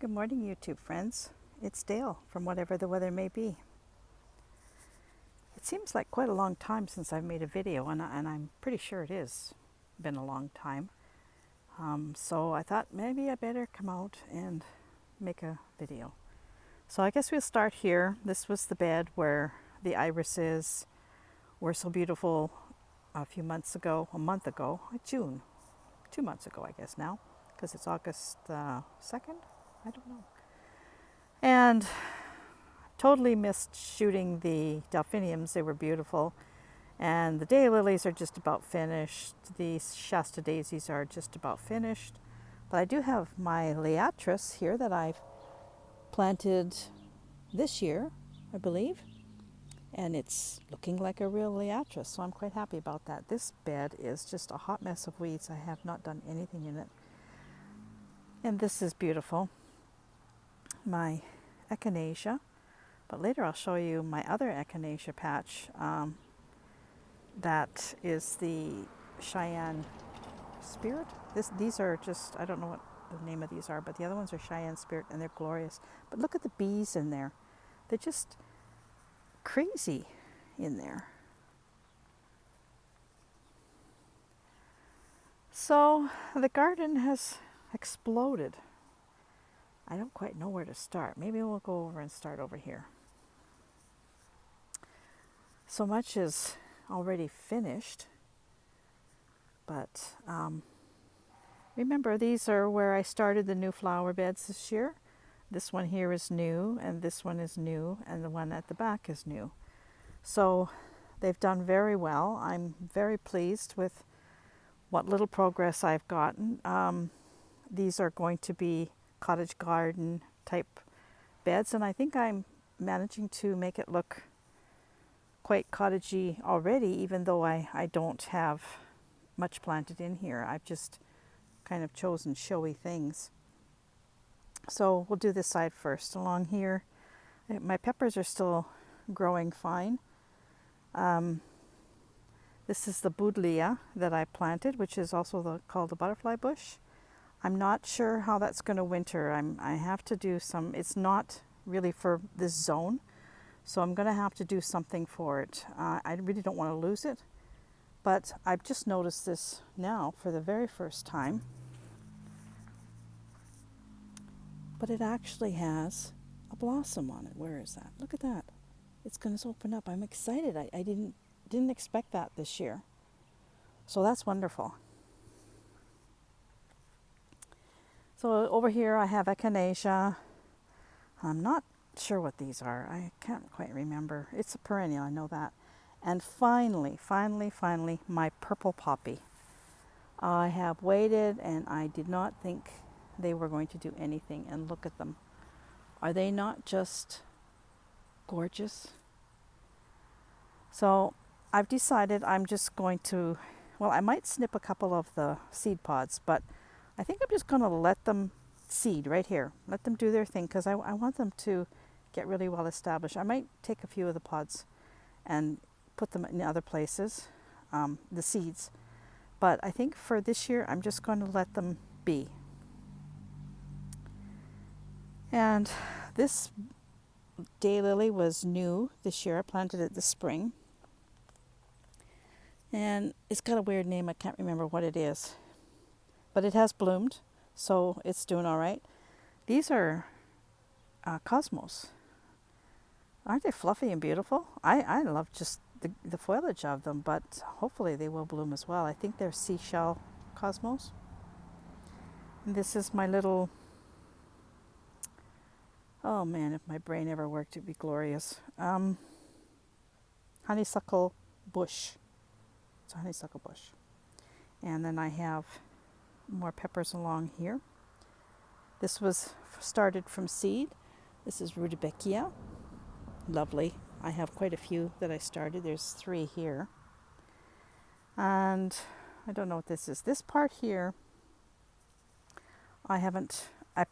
Good morning, YouTube friends. It's Dale from Whatever the Weather May Be. It seems like quite a long time since I've made a video, and I'm pretty sure it is been a long time. So I thought maybe I better come out and make a video. So I guess we'll start here. This was the bed where the irises were so beautiful a month ago, June, 2 months ago, I guess now, because it's August 2nd. I don't know. And totally missed shooting the delphiniums. They were beautiful. And the daylilies are just about finished. The Shasta daisies are just about finished. But I do have my liatris here that I've planted this year, I believe. And it's looking like a real liatris, so I'm quite happy about that. This bed is just a hot mess of weeds. I have not done anything in it. And this is beautiful. My echinacea. But later I'll show you my other echinacea patch. That is the Cheyenne Spirit. These are just, I don't know what the name of these are, but the other ones are Cheyenne Spirit and they're glorious. But look at the bees in there. They're just crazy in there. So the garden has exploded. I don't quite know where to start. Maybe we'll go over and start over here. So much is already finished, but remember, these are where I started the new flower beds this year. This one here is new, and this one is new, and the one at the back is new. So they've done very well. I'm very pleased with what little progress I've gotten. These are going to be cottage garden type beds, and I think I'm managing to make it look quite cottagey already, even though I don't have much planted in here. I've just kind of chosen showy things. So we'll do this side first. Along here, my peppers are still growing fine. This is the Buddleia that I planted, which is also called the butterfly bush. I'm not sure how that's going to winter. I have to do some, it's not really for this zone, so I'm going to have to do something for it. I really don't want to lose it, but I've just noticed this now for the very first time. But it actually has a blossom on it. Where is that? Look at that. It's going to open up. I'm excited. I didn't expect that this year. So that's wonderful. So over here I have echinacea. I'm not sure what these are. I can't quite remember. It's a perennial, I know that. And finally, my purple poppy. I have waited and I did not think they were going to do anything, and look at them. Are they not just gorgeous? So I've decided I'm just going to, well, I might snip a couple of the seed pods, but I think I'm just going to let them seed right here. Let them do their thing, because I want them to get really well established. I might take a few of the pods and put them in other places, the seeds. But I think for this year, I'm just going to let them be. And this daylily was new this year. I planted it this spring. And it's got a weird name. I can't remember what it is. But it has bloomed, so it's doing all right. These are cosmos. Aren't they fluffy and beautiful? I love just the foliage of them, but hopefully they will bloom as well. I think they're seashell cosmos. And this is my little, oh man, if my brain ever worked, it'd be glorious. Honeysuckle bush. It's a honeysuckle bush. And then I have more peppers along here. This was started from seed. This is Rudbeckia. Lovely. I have quite a few that I started. There's 3 here. And I don't know what this is. This part here, I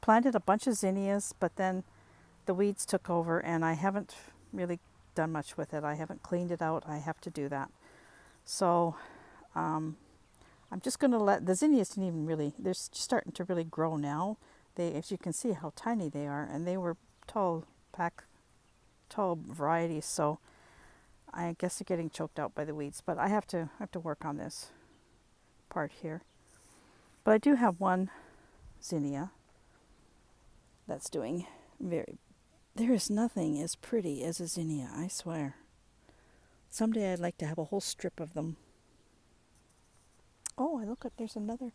planted a bunch of zinnias, but then the weeds took over and I haven't really done much with it. I haven't cleaned it out. I have to do that. So I'm just going to let the zinnias didn't even really, they're starting to really grow now. They, as you can see how tiny they are, and they were tall varieties, so I guess they're getting choked out by the weeds, but I have to work on this part here. But I do have one zinnia that's doing very, there is nothing as pretty as a zinnia, I swear. Someday I'd like to have a whole strip of them. Oh, I look at, there's another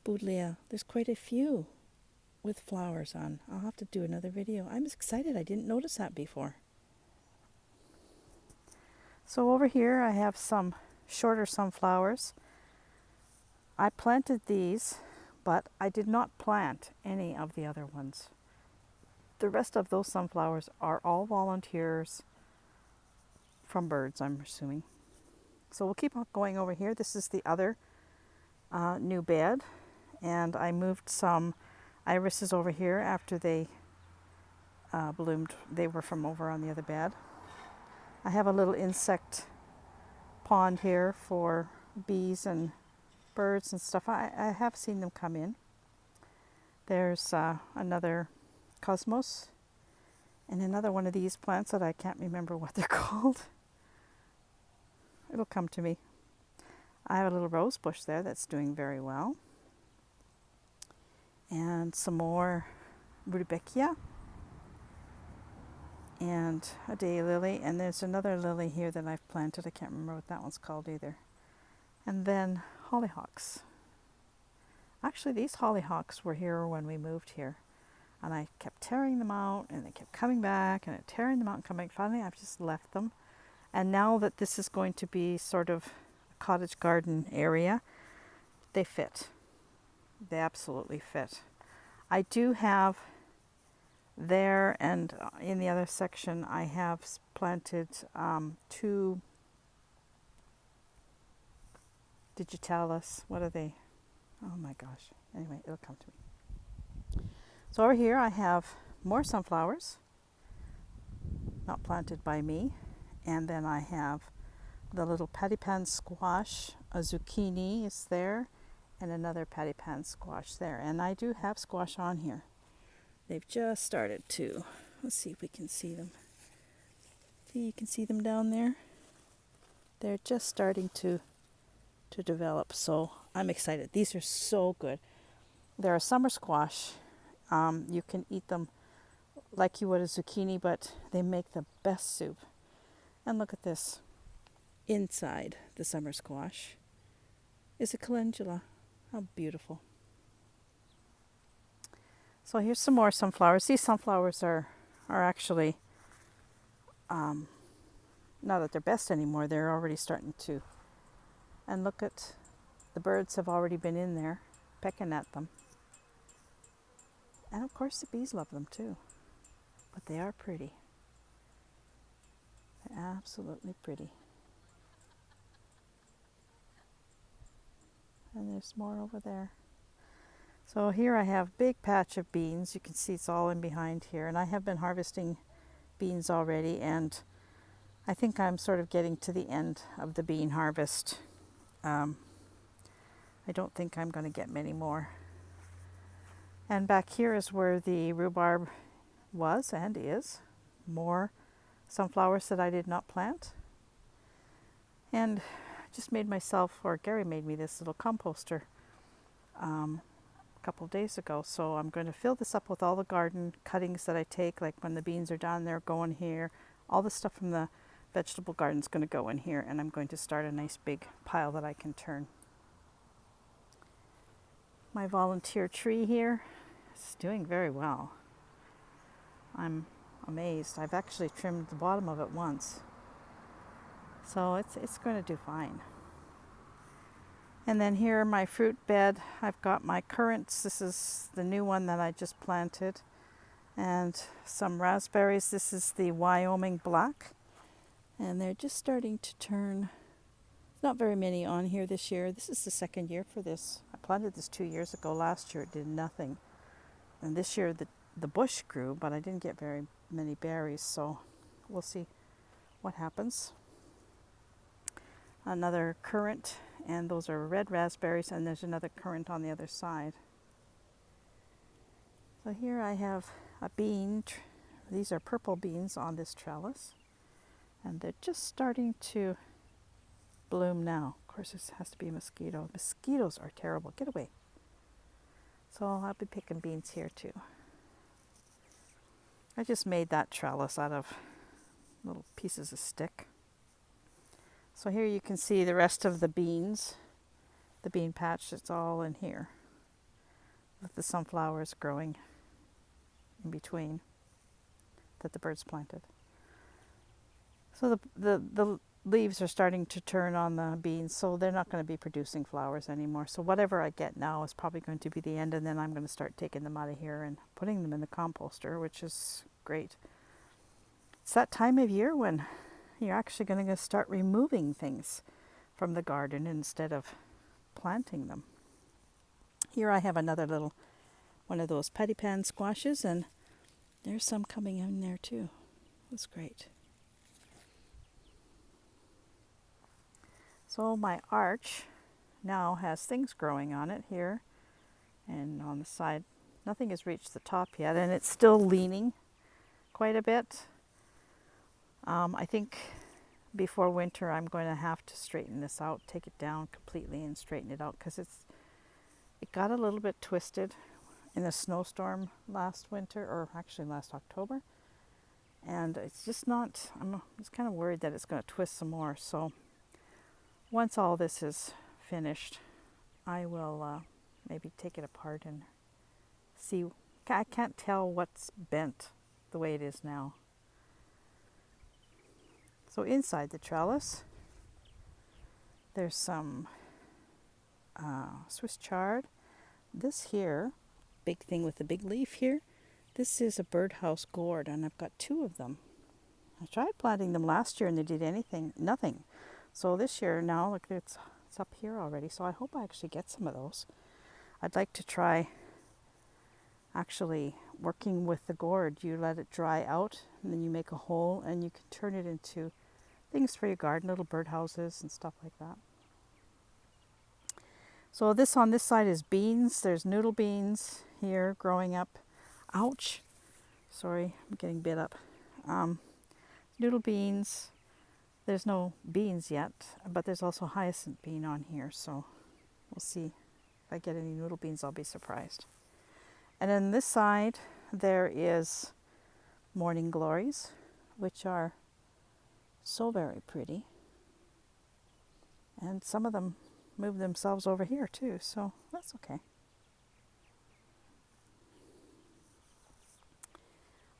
Buddleia. There's quite a few with flowers on. I'll have to do another video. I'm excited. I didn't notice that before. So over here I have some shorter sunflowers. I planted these, but I did not plant any of the other ones. The rest of those sunflowers are all volunteers from birds, I'm assuming. So we'll keep on going over here. This is the other new bed, and I moved some irises over here after they bloomed. They were from over on the other bed. I have a little insect pond here for bees and birds and stuff. I have seen them come in. There's another cosmos and another one of these plants that I can't remember what they're called. It'll come to me. I have a little rose bush there that's doing very well. And some more rudbeckia. And a daylily. And there's another lily here that I've planted. I can't remember what that one's called either. And then hollyhocks. Actually, these hollyhocks were here when we moved here. And I kept tearing them out, and they kept coming back, and tearing them out and coming. Finally, I've just left them. And now that this is going to be sort of a cottage garden area, they fit. They absolutely fit. I do have there, and in the other section, I have planted 2 digitalis. What are they? Oh my gosh. Anyway, it'll come to me. So over here I have more sunflowers, not planted by me. And then I have the little patty pan squash, a zucchini is there, and another patty pan squash there. And I do have squash on here. They've just started to. Let's see if we can see them. See, you can see them down there. They're just starting to develop, so I'm excited. These are so good. They're a summer squash. You can eat them like you would a zucchini, but they make the best soup. And look at this. Inside the summer squash is a calendula. How beautiful. So here's some more sunflowers. These sunflowers are actually not at their best anymore. They're already starting to. And look at, the birds have already been in there pecking at them. And of course the bees love them too. But they are pretty. They're absolutely pretty. And there's more over there. So here I have a big patch of beans. You can see it's all in behind here. And I have been harvesting beans already, and I think I'm sort of getting to the end of the bean harvest. I don't think I'm going to get many more. And back here is where the rhubarb was and is. More sunflowers that I did not plant. And I just made myself, or Gary made me, this little composter a couple of days ago. So I'm going to fill this up with all the garden cuttings that I take, like when the beans are done, they're going here. All the stuff from the vegetable garden is going to go in here, and I'm going to start a nice big pile that I can turn. My volunteer tree here is doing very well. I'm amazed. I've actually trimmed the bottom of it once. So it's going to do fine. And then here my fruit bed, I've got my currants. This is the new one that I just planted. And some raspberries. This is the Wyoming Black. And they're just starting to turn. Not very many on here this year. This is the second year for this. I planted this 2 years ago. Last year it did nothing. And this year the bush grew, but I didn't get very many berries. So we'll see what happens. Another currant, and those are red raspberries, and there's another currant on the other side. So here I have a bean. These are purple beans on this trellis, and they're just starting to bloom now. Of course, this has to be a mosquito. Mosquitoes are terrible. Get away. So I'll be picking beans here too. I just made that trellis out of little pieces of stick. So here you can see the rest of the beans, the bean patch. It's all in here with the sunflowers growing in between that the birds planted. So the leaves are starting to turn on the beans, so they're not going to be producing flowers anymore. So whatever I get now is probably going to be the end, and then I'm going to start taking them out of here and putting them in the composter, which is great. It's that time of year when you're actually going to start removing things from the garden instead of planting them. Here I have another little one of those patty pan squashes, and there's some coming in there too. That's great. So my arch now has things growing on it here and on the side. Nothing has reached the top yet, and it's still leaning quite a bit. I think before winter I'm going to have to straighten this out, take it down completely and straighten it out, because it got a little bit twisted in a snowstorm last winter, or actually last October, and it's just not, I'm just kind of worried that it's going to twist some more. So once all this is finished, I will maybe take it apart and see. I can't tell what's bent the way it is now. So inside the trellis, there's some Swiss chard. This here, big thing with the big leaf here, this is a birdhouse gourd, and I've got 2 of them. I tried planting them last year and they did nothing. So this year now, look, it's up here already. So I hope I actually get some of those. I'd like to try actually working with the gourd. You let it dry out, and then you make a hole, and you can turn it into things for your garden, little birdhouses and stuff like that. So this on this side is beans. There's noodle beans here growing up. Ouch. Sorry, I'm getting bit up. Noodle beans. There's no beans yet, but there's also hyacinth bean on here. So we'll see. If I get any noodle beans, I'll be surprised. And then this side, there is morning glories, which are so very pretty. And some of them move themselves over here too, so that's okay.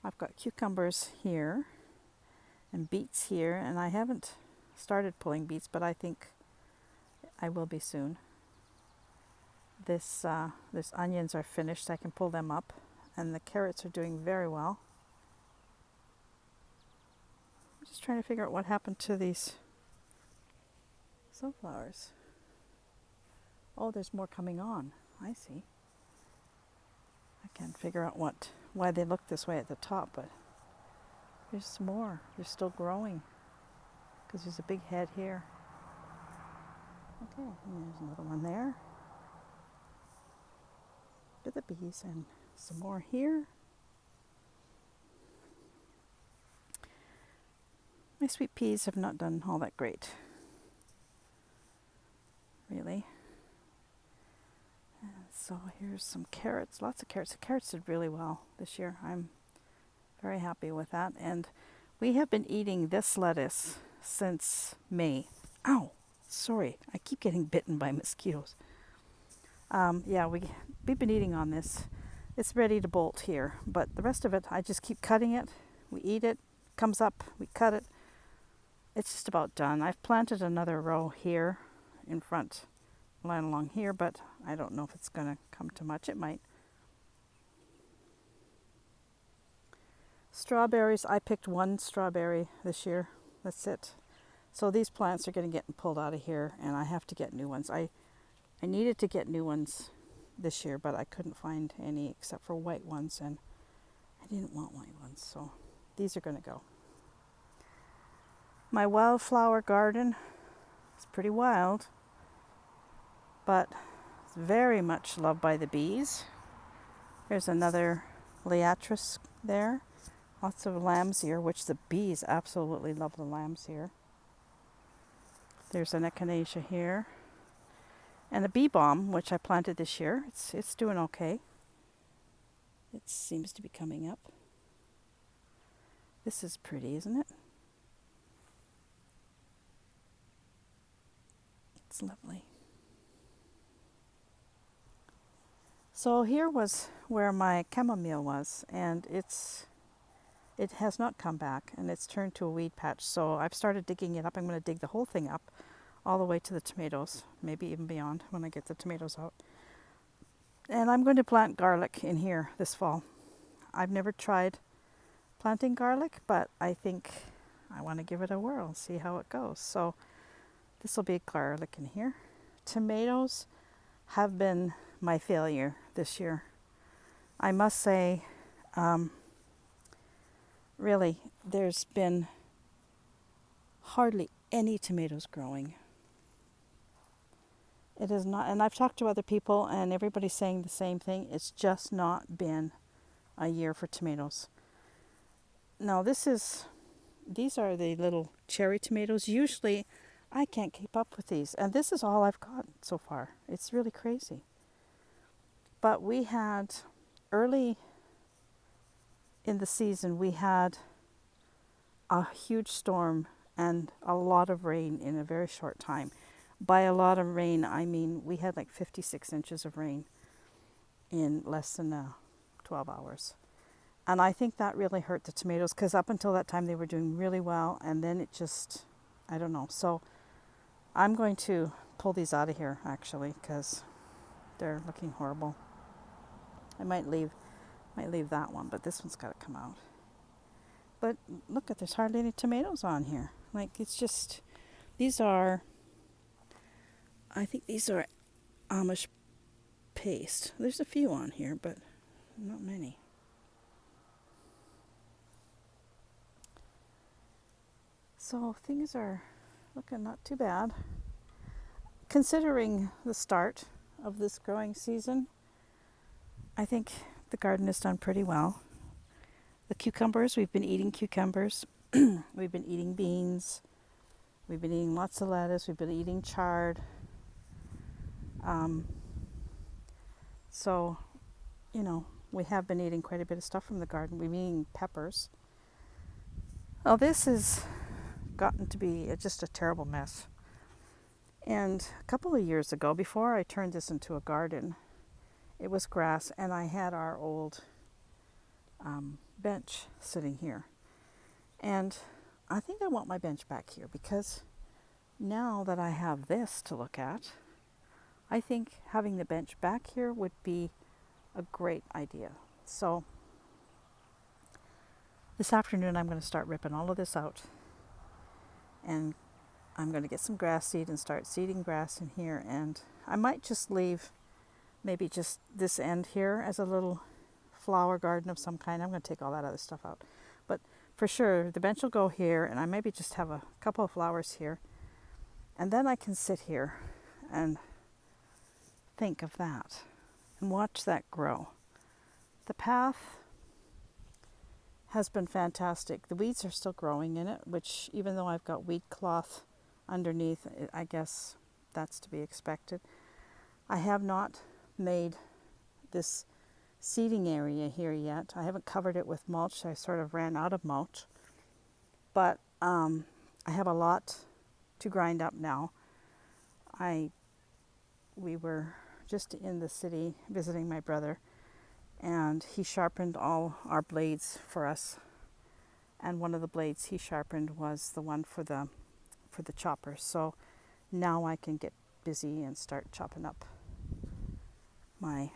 I've got cucumbers here and beets here, and I haven't started pulling beets, but I think I will be soon. This onions are finished, I can pull them up, and the carrots are doing very well. I'm just trying to figure out what happened to these sunflowers. Oh, there's more coming on. I see. I can't figure out why they look this way at the top, but there's more. They're still growing because there's a big head here. Okay, and there's another one there. Look at the bees, and some more here. My sweet peas have not done all that great, really. And so here's some carrots, lots of carrots. The carrots did really well this year. I'm very happy with that. And we have been eating this lettuce since May. Ow, sorry, I keep getting bitten by mosquitoes. Yeah, we've been eating on this. It's ready to bolt here, but the rest of it, I just keep cutting it. We eat it, comes up, we cut it. It's just about done. I've planted another row here in front, line along here, but I don't know if it's going to come to much. It might. Strawberries, I picked 1 strawberry this year. That's it. So these plants are going to get pulled out of here, and I have to get new ones. I needed to get new ones this year, but I couldn't find any except for white ones, and I didn't want white ones, so these are going to go. My wildflower garden is pretty wild, but it's very much loved by the bees. Here's another liatris there. Lots of lamb's ear, which the bees absolutely love the lamb's ear. There's an echinacea here. And a bee balm, which I planted this year. It's doing okay. It seems to be coming up. This is pretty, isn't it? It's lovely. So here was where my chamomile was, and it has not come back, and it's turned to a weed patch. So I've started digging it up. I'm going to dig the whole thing up all the way to the tomatoes, maybe even beyond when I get the tomatoes out. And I'm going to plant garlic in here this fall. I've never tried planting garlic, but I think I want to give it a whirl, see how it goes. So this will be garlic in here. Tomatoes have been my failure this year. I must say, really, there's been hardly any tomatoes growing. It is not, and I've talked to other people and everybody's saying the same thing. It's just not been a year for tomatoes. Now these are the little cherry tomatoes. Usually I can't keep up with these, and this is all I've got so far. It's really crazy. But we had, early in the season, we had a huge storm and a lot of rain in a very short time. By a lot of rain, I mean we had like 56 inches of rain in less than 12 hours. And I think that really hurt the tomatoes, because up until that time they were doing really well, and then it just, I don't know. So I'm going to pull these out of here actually, because they're looking horrible. I might leave that one, but this one's got to come out. But look, there's hardly any tomatoes on here. Like, it's just, I think these are Amish paste. There's a few on here, but not many. So things are looking not too bad. Considering the start of this growing season, I think the garden has done pretty well. The cucumbers, we've been eating cucumbers. We've been eating beans. We've been eating lots of lettuce. We've been eating chard. So, we have been eating quite a bit of stuff from the garden. We've been eating peppers. Well, this has gotten to be just a terrible mess. And a couple of years ago, before I turned this into a garden, it was grass, and I had our old bench sitting here. And I think I want my bench back here, because now that I have this to look at, I think having the bench back here would be a great idea. So this afternoon I'm going to start ripping all of this out, and I'm going to get some grass seed and start seeding grass in here. And I might just leave maybe just this end here as a little flower garden of some kind. I'm going to take all that other stuff out. But for sure, the bench will go here, and I maybe just have a couple of flowers here. And then I can sit here and think of that and watch that grow. The path has been fantastic. The weeds are still growing in it, which, even though I've got weed cloth underneath, I guess that's to be expected. I have not made this seeding area here yet. I haven't covered it with mulch. I sort of ran out of mulch. But I have a lot to grind up now. We were just in the city visiting my brother, and he sharpened all our blades for us. And one of the blades he sharpened was the one for the chopper. So now I can get busy and start chopping up my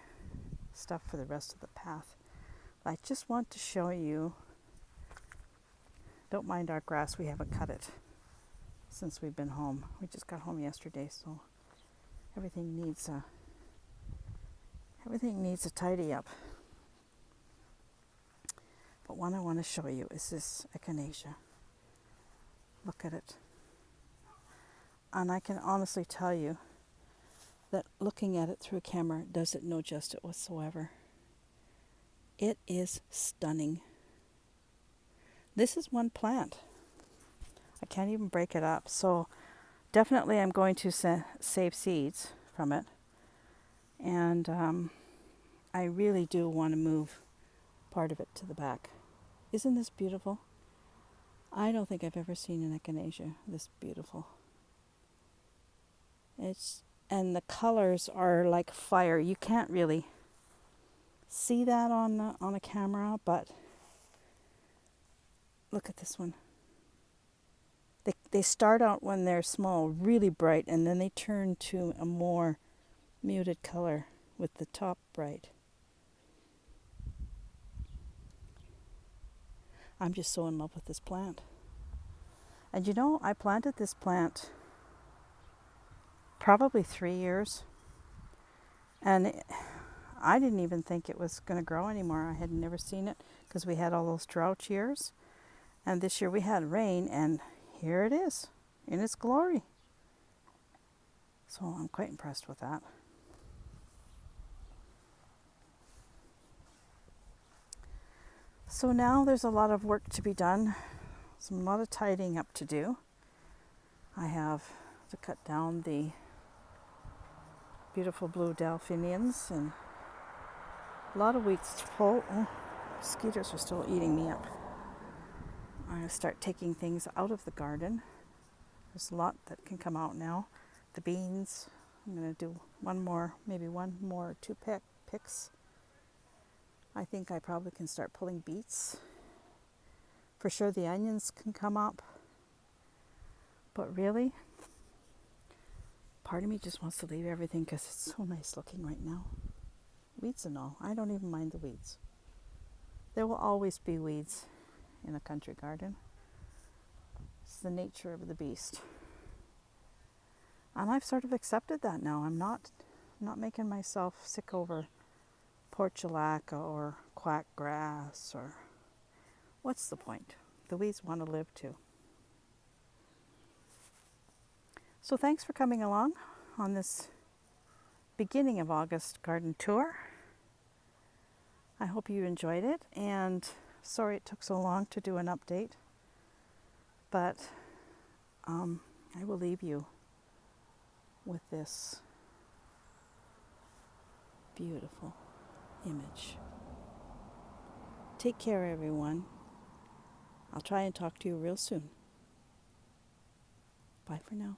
stuff for the rest of the path. I just want to show you, don't mind our grass, we haven't cut it since we've been home. We just got home yesterday, so everything needs a tidy up. But one I want to show you is this echinacea. Look at it. And I can honestly tell you that looking at it through a camera does it no justice whatsoever. It is stunning. This is one plant. I can't even break it up. So definitely I'm going to save seeds from it. And I really do want to move part of it to the back. Isn't this beautiful? I don't think I've ever seen an echinacea this beautiful. And the colors are like fire. You can't really see that on a camera, but look at this one. They start out when they're small, really bright, and then they turn to a more muted color with the top bright. I'm just so in love with this plant. And you know, I planted this plant probably 3 years, and I didn't even think it was going to grow anymore. I had never seen it because we had all those drought years. And this year we had rain, and here it is in its glory. So I'm quite impressed with that. So now there's a lot of work to be done, a lot of tidying up to do. I have to cut down the beautiful blue delphiniums and a lot of weeds to pull. Oh, mosquitoes are still eating me up. I'm going to start taking things out of the garden. There's a lot that can come out now. The beans, I'm going to do maybe one more or two picks. I think I probably can start pulling beets. For sure the onions can come up. But really, part of me just wants to leave everything because it's so nice looking right now. Weeds and all. I don't even mind the weeds. There will always be weeds in a country garden. It's the nature of the beast. And I've sort of accepted that now. I'm not making myself sick over portulaca or quack grass or what's the point? The weeds want to live too. So thanks for coming along on this beginning of August garden tour. I hope you enjoyed it, and sorry it took so long to do an update, but I will leave you with this beautiful image. Take care, everyone. I'll try and talk to you real soon. Bye for now.